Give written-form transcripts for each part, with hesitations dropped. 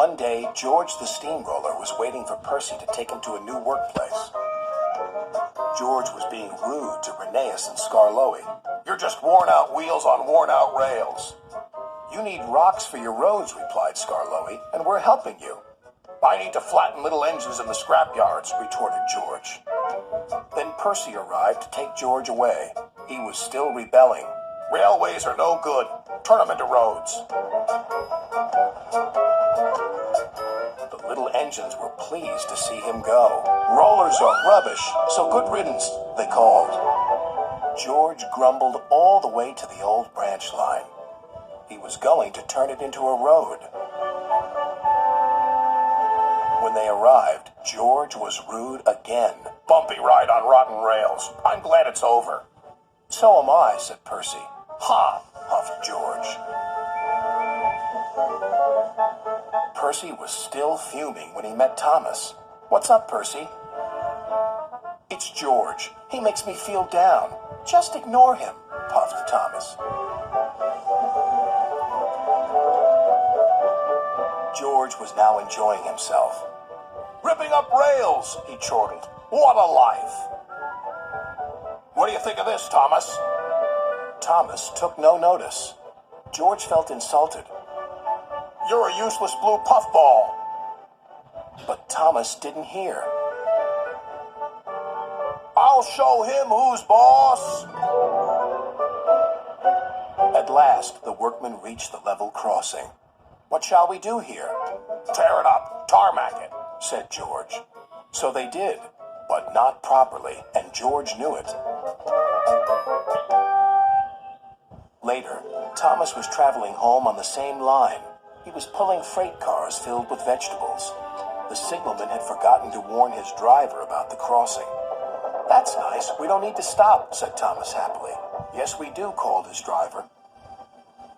One day, George the Steamroller was waiting for Percy to take him to a new workplace. George was being rude to Rheneas and Skarloey. "You're just worn-out wheels on worn-out rails." "You need rocks for your roads," replied Skarloey, "and we're helping you." "I need to flatten little engines in the scrapyards," retorted George. Then Percy arrived to take George away. He was still rebelling. "Railways are no good. Turn them into roads." The little engines were pleased to see him go. "Rollers are rubbish, so good riddance," they called. George grumbled all the way to the old branch line. He was going to turn it into a road. When they arrived, George was rude again. "Bumpy ride on rotten rails. I'm glad it's over." "So am I," said Percy. "Ha!" huffed George. Percy was still fuming when he met Thomas. "What's up, Percy?" "It's George. He makes me feel down." "Just ignore him," puffed Thomas. George was now enjoying himself. "Ripping up rails," he chortled. "What a life!" "What do you think of this, Thomas?" Thomas took no notice. George felt insulted. "You're a useless blue puffball." But Thomas didn't hear. "I'll show him who's boss." At last, the workmen reached the level crossing. "What shall we do here?" "Tear it up, tarmac it," said George. So they did, but not properly, and George knew it. Later, Thomas was traveling home on the same line. He was pulling freight cars filled with vegetables. The signalman had forgotten to warn his driver about the crossing. "That's nice. We don't need to stop," said Thomas happily. "Yes, we do," called his driver.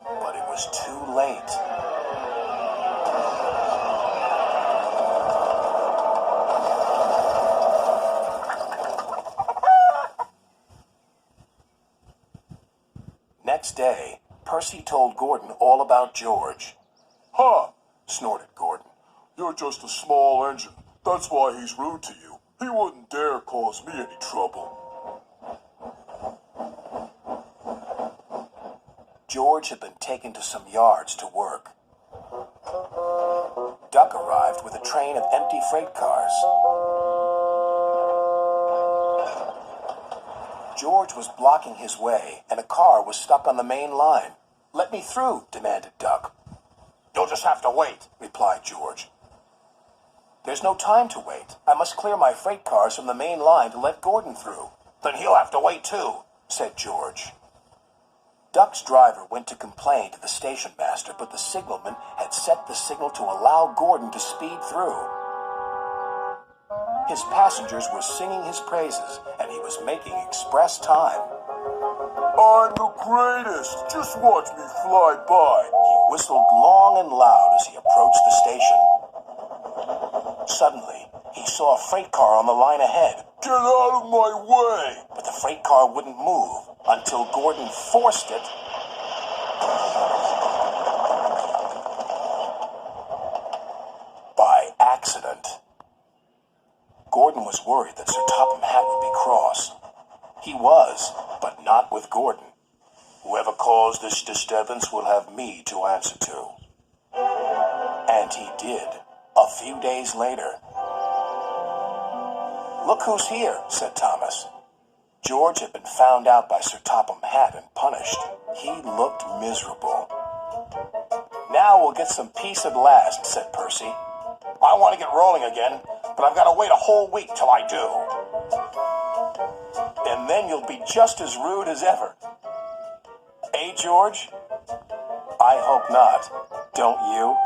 But it was too late. Next day, Percy told Gordon all about George. "Huh," snorted Gordon. "You're just a small engine. That's why he's rude to you. He wouldn't dare cause me any trouble." George had been taken to some yards to work. Duck arrived with a train of empty freight cars. George was blocking his way, and a car was stuck on the main line. "Let me through," demanded Duck. "You'll just have to wait," replied George. "There's no time to wait. I must clear my freight cars from the main line to let Gordon through." "Then he'll have to wait too," said George. Duck's driver went to complain to the station master, but the signalman had set the signal to allow Gordon to speed through. His passengers were singing his praises, and he was making express time. "I'm the greatest! Just watch me fly by!" He whistled long and loud as he approached the station. Suddenly, he saw a freight car on the line ahead. "Get out of my way!" But the freight car wouldn't move until Gordon forced it by accident. Gordon was worried that Sir Topham Hatt would be cross. He was, but not with Gordon. "Whoever caused this disturbance will have me to answer to." And he did, a few days later. "Look who's here," said Thomas. George had been found out by Sir Topham Hatt and punished. He looked miserable. "Now we'll get some peace at last," said Percy. "I want to get rolling again, but I've got to wait a whole week till I do." "And then you'll be just as rude as ever." "Eh, George?" "I hope not. Don't you?"